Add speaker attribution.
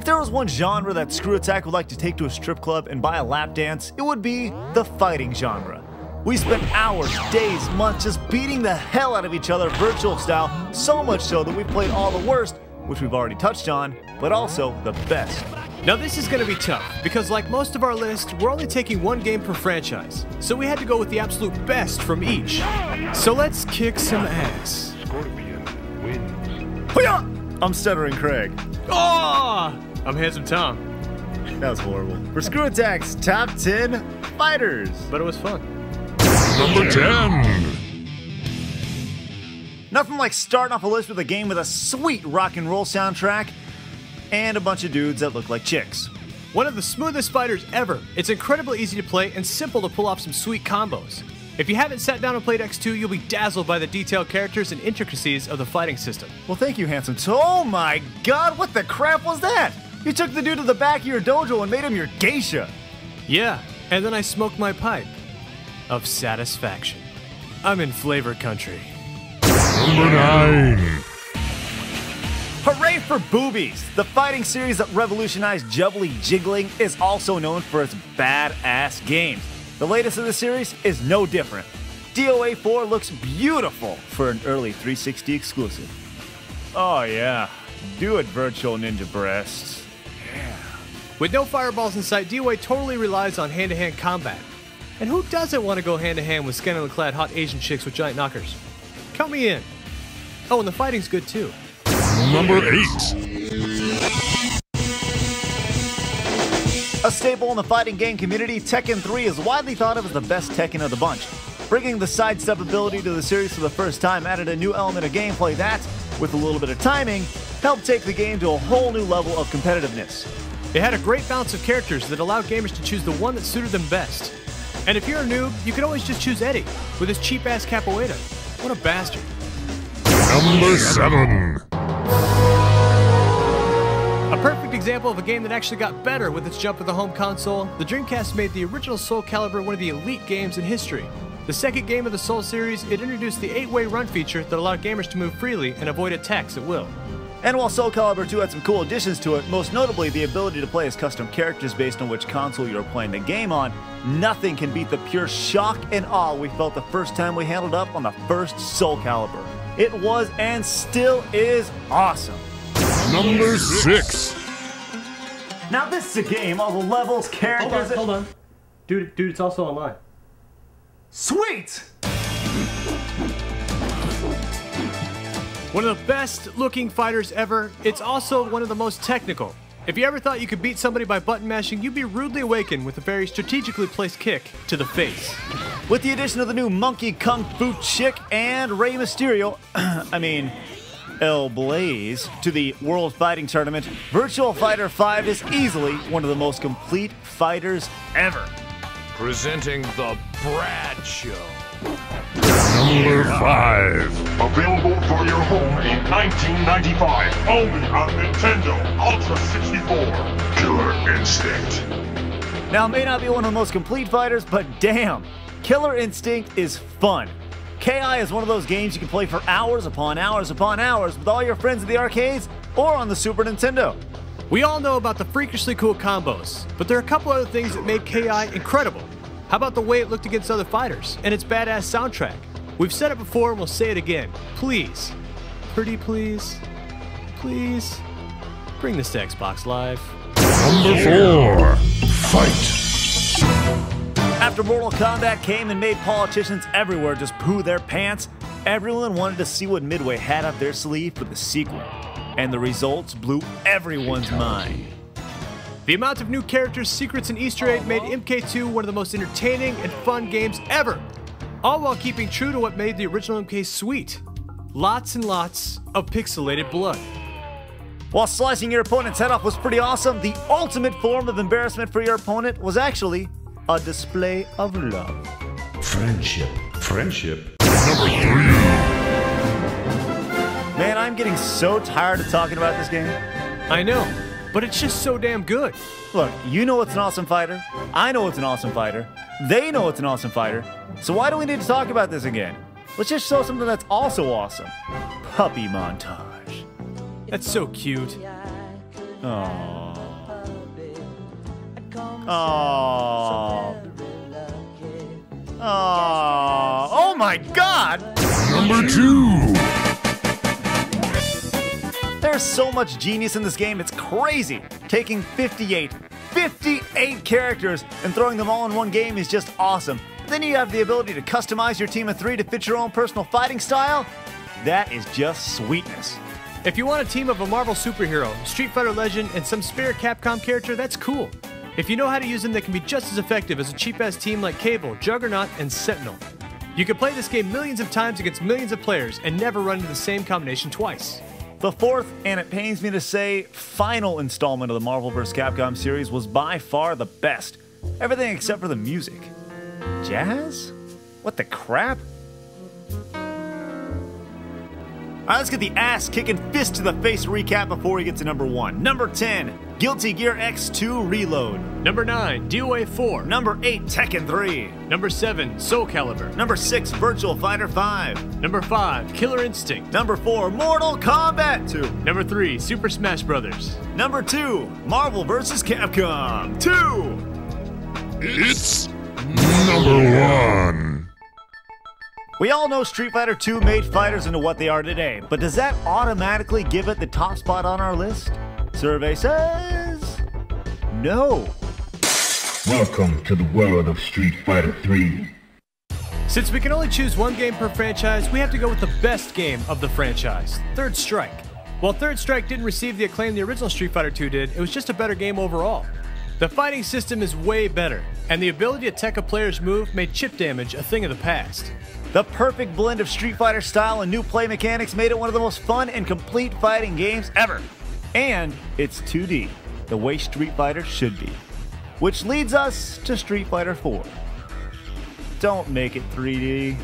Speaker 1: If there was one genre that Screw Attack would like to take to a strip club and buy a lap dance, it would be the fighting genre. We spent hours, days, months just beating the hell out of each other virtual style, so much so that we played all the worst, which we've already touched on, but also the best.
Speaker 2: Now this is going to be tough, because like most of our list, we're only taking one game per franchise, so we had to go with the absolute best from each. So let's kick some ass.
Speaker 1: I'm Stuttering Craig.
Speaker 2: Oh! I'm Handsome Tom.
Speaker 1: That was horrible. For Screw Attack's Top 10 Fighters.
Speaker 2: But it was fun.
Speaker 3: Number 10.
Speaker 1: Nothing like starting off a list with a game with a sweet rock and roll soundtrack and a bunch of dudes that look like chicks.
Speaker 2: One of the smoothest fighters ever. It's incredibly easy to play and simple to pull off some sweet combos. If you haven't sat down and played X2, you'll be dazzled by the detailed characters and intricacies of the fighting system.
Speaker 1: Well, thank you, Handsome. Oh my god, what the crap was that? You took the dude to the back of your dojo and made him your geisha.
Speaker 2: Yeah, and then I smoked my pipe of satisfaction. I'm in flavor country.
Speaker 3: Number 9.
Speaker 1: Hooray for Boobies! The fighting series that revolutionized jubbly jiggling is also known for its badass games. The latest of the series is no different. DOA 4 looks beautiful for an early 360 exclusive. Oh yeah, do it virtual ninja breasts. Yeah.
Speaker 2: With no fireballs in sight, DOA totally relies on hand-to-hand combat. And who doesn't want to go hand-to-hand with scantily-clad hot Asian chicks with giant knockers? Count me in. Oh, and the fighting's good too.
Speaker 3: Number 8.
Speaker 1: A staple in the fighting game community, Tekken 3 is widely thought of as the best Tekken of the bunch. Bringing the sidestep ability to the series for the first time added a new element of gameplay that, with a little bit of timing, helped take the game to a whole new level of competitiveness.
Speaker 2: It had a great balance of characters that allowed gamers to choose the one that suited them best. And if you're a noob, you could always just choose Eddie, with his cheap-ass capoeira. What a bastard.
Speaker 3: Number 7.
Speaker 2: A perfect example of a game that actually got better with its jump to the home console, the Dreamcast made the original Soul Calibur one of the elite games in history. The second game of the Soul series, it introduced the 8-way run feature that allowed gamers to move freely and avoid attacks at will.
Speaker 1: And while Soul Calibur 2 had some cool additions to it, most notably the ability to play as custom characters based on which console you're playing the game on, nothing can beat the pure shock and awe we felt the first time we handled up on the first Soul Calibur. It was and still is awesome.
Speaker 3: Number 6.
Speaker 1: Now this is a game, all the levels, characters...
Speaker 2: Hold on. Dude, it's also online.
Speaker 1: Sweet!
Speaker 2: One of the best looking fighters ever, it's also one of the most technical. If you ever thought you could beat somebody by button mashing, you'd be rudely awakened with a very strategically placed kick to the face.
Speaker 1: With the addition of the new Monkey Kung Fu Chick and Rey Mysterio, El Blaze, to the World Fighting Tournament, Virtual Fighter 5 is easily one of the most complete fighters ever.
Speaker 4: Presenting the Brad Show.
Speaker 3: Number 5.
Speaker 5: Available for your home in 1995, only on Nintendo Ultra 64. Killer Instinct.
Speaker 1: Now, it may not be one of the most complete fighters, but damn, Killer Instinct is fun. KI is one of those games you can play for hours upon hours upon hours with all your friends at the arcades or on the Super Nintendo.
Speaker 2: We all know about the freakishly cool combos, but there are a couple other things that made KI incredible. How about the way it looked against other fighters and its badass soundtrack? We've said it before and we'll say it again. Please, pretty please, please, bring this to Xbox Live.
Speaker 3: Number 4. Fight.
Speaker 1: After Mortal Kombat came and made politicians everywhere just poo their pants, everyone wanted to see what Midway had up their sleeve for the sequel. And the results blew everyone's mind.
Speaker 2: The amount of new characters, secrets, and Easter eggs made MK2 one of the most entertaining and fun games ever. All while keeping true to what made the original MK sweet. Lots and lots of pixelated blood.
Speaker 1: While slicing your opponent's head off was pretty awesome, the ultimate form of embarrassment for your opponent was actually a display of love.
Speaker 6: Friendship.
Speaker 3: Number 3.
Speaker 1: Man, I'm getting so tired of talking about this game.
Speaker 2: I know, but it's just so damn good.
Speaker 1: Look, you know it's an awesome fighter. I know it's an awesome fighter. They know it's an awesome fighter. So why do we need to talk about this again? Let's just show something that's also awesome. Puppy montage.
Speaker 2: That's so cute.
Speaker 1: Aww. Oh. Oh my God!
Speaker 3: Number 2.
Speaker 1: There's so much genius in this game, it's crazy. Taking 58 characters and throwing them all in one game is just awesome. Then you have the ability to customize your team of 3 to fit your own personal fighting style. That is just sweetness.
Speaker 2: If you want a team of a Marvel superhero, Street Fighter Legend, and some spare Capcom character, that's cool. If you know how to use them, they can be just as effective as a cheap-ass team like Cable, Juggernaut, and Sentinel. You can play this game millions of times against millions of players and never run into the same combination twice.
Speaker 1: The fourth, and it pains me to say, final installment of the Marvel vs. Capcom series was by far the best. Everything except for the music. Jazz? What the crap? Alright, let's get the ass-kicking fist to the face recap before we get to number 1. Number 10, Guilty Gear X2 Reload.
Speaker 2: Number 9, DOA 4.
Speaker 1: Number 8, Tekken 3.
Speaker 2: Number 7, Soul Calibur.
Speaker 1: Number 6, Virtual Fighter 5.
Speaker 2: Number 5, Killer Instinct.
Speaker 1: Number 4, Mortal Kombat 2.
Speaker 2: Number 3, Super Smash Bros.
Speaker 1: Number 2, Marvel vs. Capcom 2.
Speaker 3: It's number 1.
Speaker 1: We all know Street Fighter 2 made fighters into what they are today, but does that automatically give it the top spot on our list? Survey says no.
Speaker 5: Welcome to the world of Street Fighter 3.
Speaker 2: Since we can only choose one game per franchise, we have to go with the best game of the franchise, Third Strike. While Third Strike didn't receive the acclaim the original Street Fighter 2 did, it was just a better game overall. The fighting system is way better, and the ability to tech a player's move made chip damage a thing of the past.
Speaker 1: The perfect blend of Street Fighter style and new play mechanics made it one of the most fun and complete fighting games ever. And it's 2D, the way Street Fighter should be. Which leads us to Street Fighter 4. Don't make it 3D.